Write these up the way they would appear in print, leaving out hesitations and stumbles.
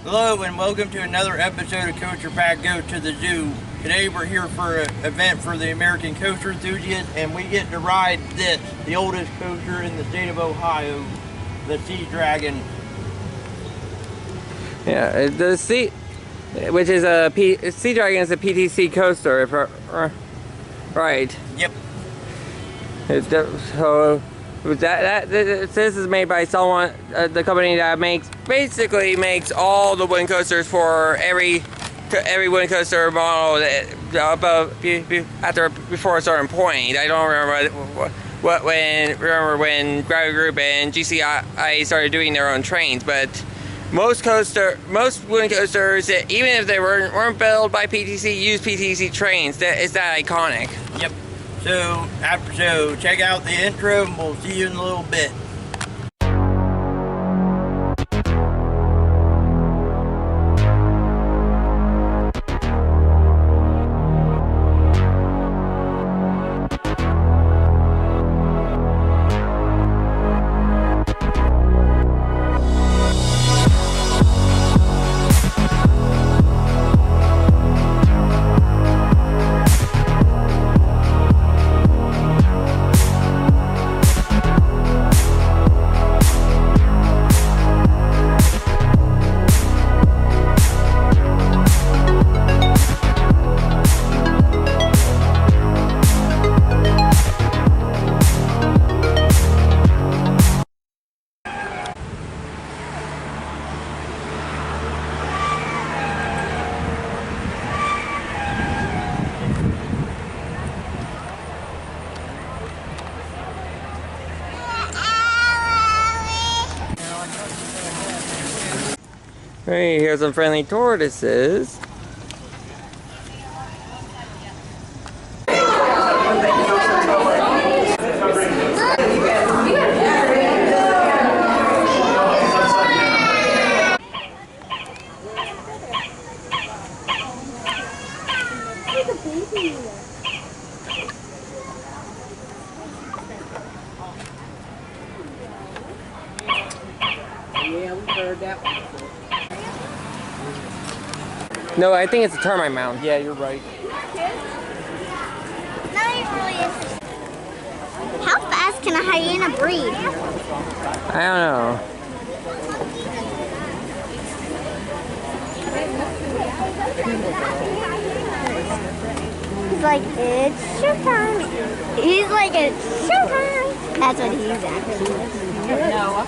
Hello and welcome to another episode of CoasterFaQs to the Zoo. Today we're here for an event for the American coaster enthusiasts, and we get to ride this, the oldest coaster in the state of Ohio, the Sea Dragon. Yeah, the Sea, which is Sea Dragon is a PTC coaster, right? Yep. So this is made by someone, the company that basically makes all the wooden coasters for every wooden coaster model before a certain point. I don't remember when Gravity Group and GCI started doing their own trains, but most wooden coasters, even if they weren't built by PTC, use PTC trains. It's that iconic. Yep. So check out the intro and we'll see you in a little bit. Hey, here's some friendly tortoises. Yeah, we heard that one. No, I think it's a termite mound. Yeah, you're right. Not even really interested. How fast can a hyena breathe? I don't know. He's like, it's showtime. He's like, it's showtime. That's what he's acting. No.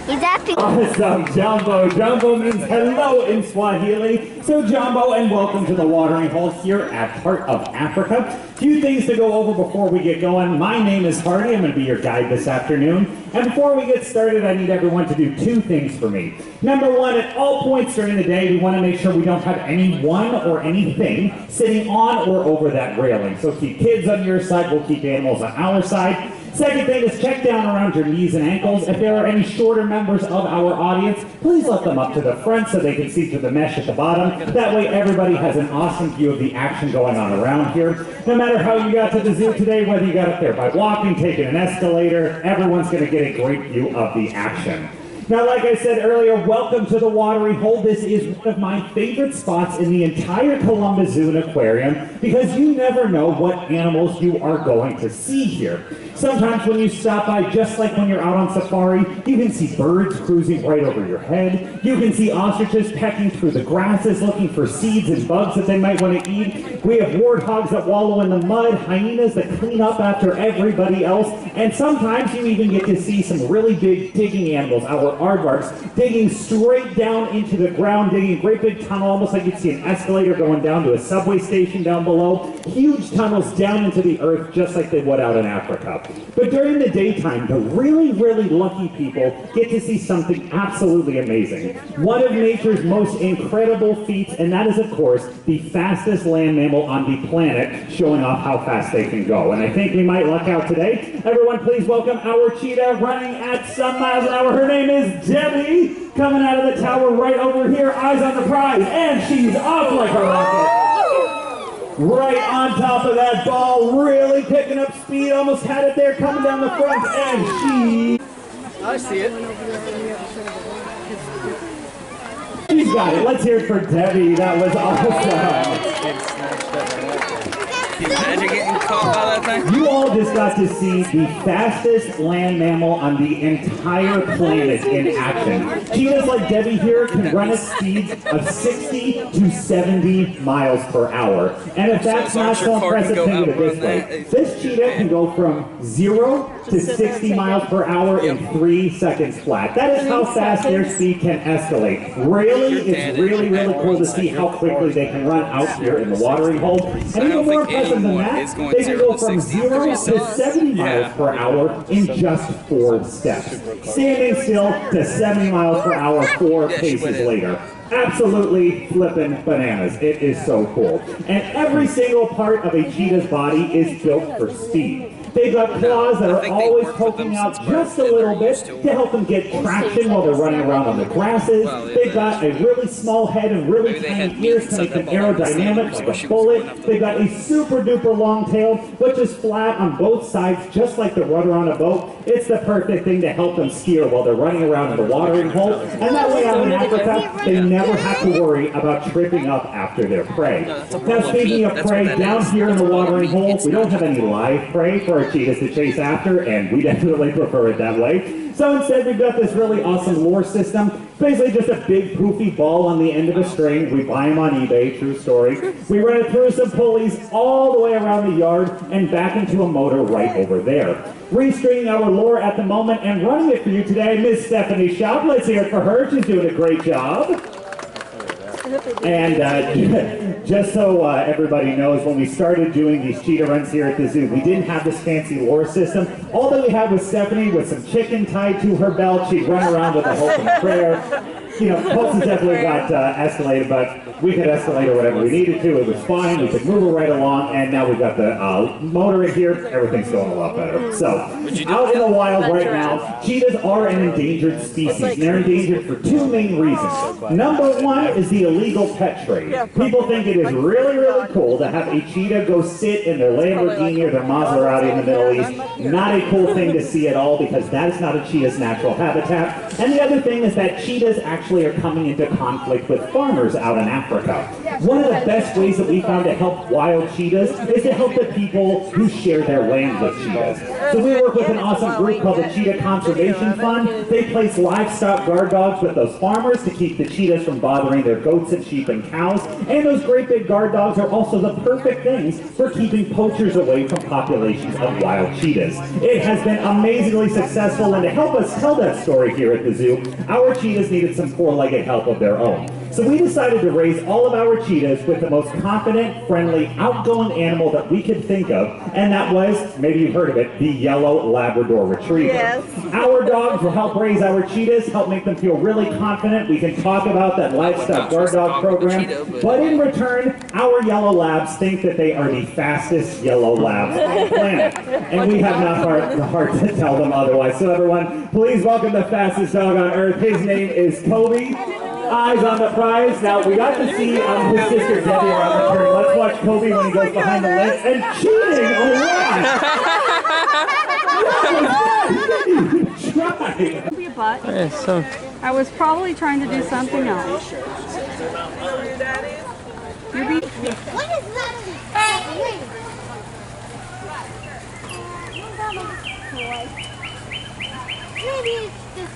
He's acting. Awesome, Jumbo. Jumbo means hello in Swahili. So Jumbo, and welcome to the Watery Hole here at Heart of Africa. Few things to go over before we get going. My name is Hardy. I'm going to be your guide this afternoon. And before we get started, I need everyone to do two things for me. Number one, at all points during the day, we want to make sure we don't have anyone or anything sitting on or over that railing. So keep kids on your side, we'll keep animals on our side. Second thing is check down around your knees and ankles. If there are any shorter members of our audience, please let them up to the front so they can see through the mesh at the bottom. That way everybody has an awesome view of the action going on around here. No matter how you got to the zoo today, whether you got up there by walking, taking an escalator, everyone's going to get a great view of the action. Now, like I said earlier, welcome to the Watery Hole. This is one of my favorite spots in the entire Columbus Zoo and Aquarium because you never know what animals you are going to see here. Sometimes when you stop by, just like when you're out on safari, you can see birds cruising right over your head. You can see ostriches pecking through the grasses looking for seeds and bugs that they might want to eat. We have warthogs that wallow in the mud, hyenas that clean up after everybody else, and sometimes you even get to see some really big digging animals, our aardvarks, digging straight down into the ground, digging a great big tunnel, almost like you'd see an escalator going down to a subway station down below. Huge tunnels down into the earth, just like they would out in Africa. But during the daytime, the really, really lucky people get to see something absolutely amazing. One of nature's most incredible feats, and that is, of course, the fastest land mammal on the planet, showing off how fast they can go. And I think we might luck out today. Everyone, please welcome our cheetah running at some miles an hour. Her name is Debbie, coming out of the tower right over here, eyes on the prize, and she's off like a rocket. Right on top of that ball, really picking up speed, almost had it there coming down the front, and she... I see it. She's got it. Let's hear it for Debbie. That was awesome. Can you imagine getting caught by that thing? You all just got to see the fastest land mammal on the entire planet in action. Cheetahs like Debbie here can run at speeds of 60 to 70 miles per hour. And if that's not so impressive, think of it this way. This cheetah can go from 0 to 60 miles per hour in 3 seconds flat. That is how fast their speed can escalate. Really, it's really cool to see how quickly they can run out here in the watering hole. And even more impressive than that, they can go from 0 to 70 miles per hour in just 4 steps. Standing still to 70 miles per hour 4 paces later. Absolutely flippin' bananas. It is so cool. And every single part of a cheetah's body is built for speed. They've got claws that are always poking out just a little bit to help them get traction while they're running around on the grasses. They've got a really small head and really tiny ears to make them aerodynamic like a bullet. They've got a super duper long tail, which is flat on both sides, just like the rudder on a boat. It's the perfect thing to help them steer while they're running around in the watering hole. And that way out in Africa, they never have to worry about tripping up after their prey. Now speaking of prey, down here in the watering hole, we don't have any live prey for our cheetahs to chase after, and we definitely prefer it that way. So instead, we've got this really awesome lure system. Basically just a big poofy ball on the end of a string. We buy them on eBay, true story. We run it through some pulleys all the way around the yard and back into a motor right over there. Restringing our lure at the moment and running it for you today, Miss Stephanie Schaub. Let's hear it for her. She's doing a great job. And just so everybody knows, when we started doing these cheetah runs here at the zoo, we didn't have this fancy lure system. All that we had was Stephanie with some chicken tied to her belt. She'd run around with a hope and a prayer. You know, pulses definitely got escalated, but we could escalate or whatever we needed to. It was fine. We could move her right along, and now we've got the motor in here. Everything's going a lot better. So, out in the wild right now, cheetahs are an endangered species, and they're endangered for 2 main reasons. Number 1 is the illegal pet trade. People think it is really cool to have a cheetah go sit in their Lamborghini or their Maserati in the Middle East. Not a cool thing to see at all, because that is not a cheetah's natural habitat. And the other thing is that cheetahs actually are coming into conflict with farmers out in Africa. One of the best ways that we found to help wild cheetahs is to help the people who share their land with cheetahs. So we work with an awesome group called the Cheetah Conservation Fund. They place livestock guard dogs with those farmers to keep the cheetahs from bothering their goats and sheep and cows. And those great big guard dogs are also the perfect things for keeping poachers away from populations of wild cheetahs. It has been amazingly successful, and to help us tell that story here at the zoo, our cheetahs needed some 4-legged help of their own. So we decided to raise all of our cheetahs with the most confident, friendly, outgoing animal that we could think of, and that was, maybe you've heard of it, the yellow Labrador Retriever. Yes. Our dogs will help raise our cheetahs, help make them feel really confident. We can talk about that livestock guard dog program, but in return, our yellow labs think that they are the fastest yellow labs on the planet, and we have not the heart to tell them otherwise. So everyone, please welcome the fastest dog on earth. His name is Kobe. Eyes on the prize. Now, we got to see his sister Debbie around the turn. Let's watch Kobe when he goes behind the lens and cheating a lot. I was probably trying to do something else. You're being... What is that? Maybe it's just...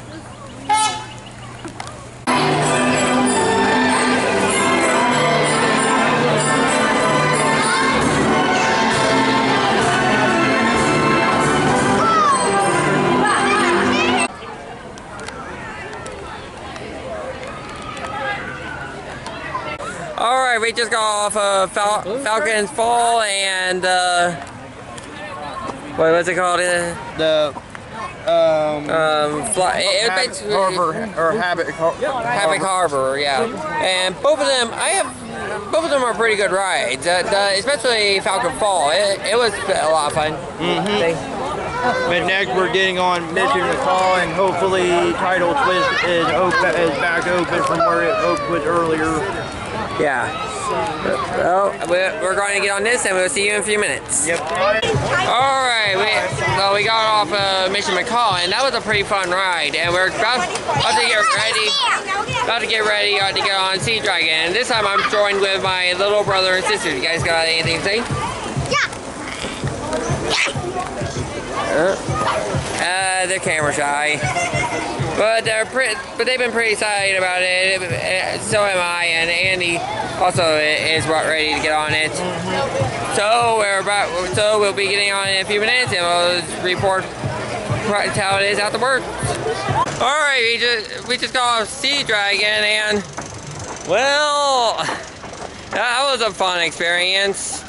Alright, we just got off of Falcon's Fall and, what's it called? Habit Harbor, yeah. And both of them are pretty good rides. Especially Falcon Fall. It was a lot of fun. But next we're getting on Mission McCall, and hopefully Tidal Twist is back open from where it was earlier. Yeah. Well, we're going to get on this and we'll see you in a few minutes. Yep. Alright, we got off Mission McCall and that was a pretty fun ride. And we're about to get ready to get on Sea Dragon. And this time I'm joined with my little brother and sister. You guys got anything to say? They're camera shy, but they've been pretty excited about it. So am I, and Andy also is ready to get on it. So we'll be getting on in a few minutes, and we'll report how it is afterwards. All right, we just got off Sea Dragon, and well, that was a fun experience.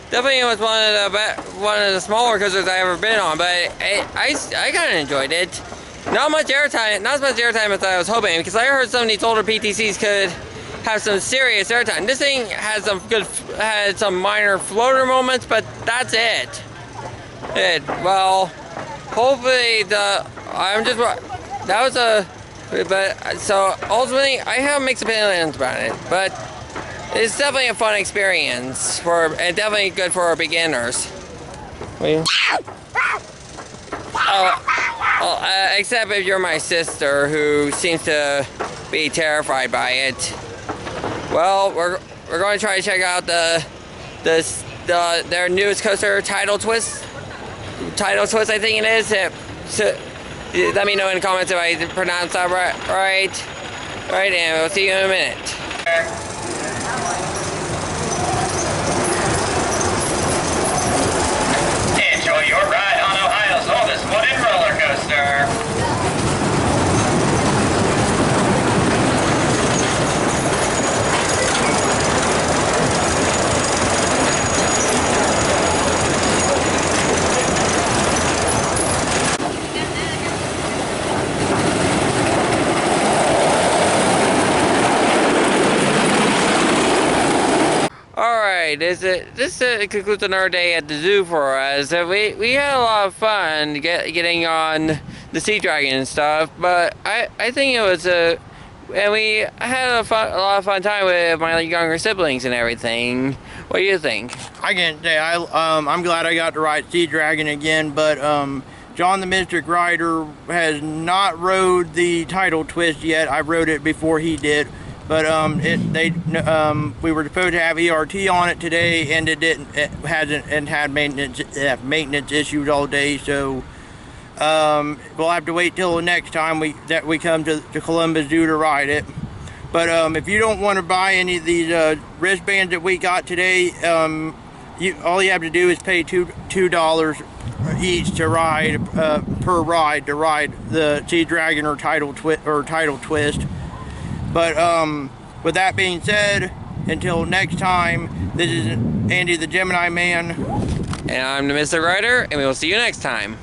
Definitely was one of the smaller coasters I've ever been on, but I kind of enjoyed it. Not as much airtime as I was hoping, because I heard some of these older PTCs could have some serious airtime. This thing had some minor floater moments, but that's it. Well, hopefully so ultimately I have mixed opinions about it, but it's definitely a fun experience and definitely good for our beginners. Except if you're my sister, who seems to be terrified by it. Well, we're going to try to check out their newest coaster, Tidal Twist. Tidal Twist, I think it is. So, let me know in the comments if I pronounced that right. Alright, and we'll see you in a minute. Enjoy your ride on Ohio's oldest wooden roller coaster. Alright, this concludes another day at the zoo for us. We had a lot of fun getting on the Sea Dragon and stuff, but I think it was and we had a lot of fun time with my younger siblings and everything. What do you think? I can't say. I'm glad I got to ride Sea Dragon again, but John the Mystic Rider has not rode the Tidal Twist yet. I rode it before he did. But we were supposed to have ERT on it today, and it didn't. It hasn't, and had maintenance issues all day. So we'll have to wait till the next time we come to Columbus Zoo to ride it. But if you don't want to buy any of these wristbands that we got today, all you have to do is pay $2 each to ride per ride to ride the Sea Dragon or Tidal Twist. But with that being said, until next time, this is Andy the Gemini Man. And I'm the Mr. Rider, and we will see you next time.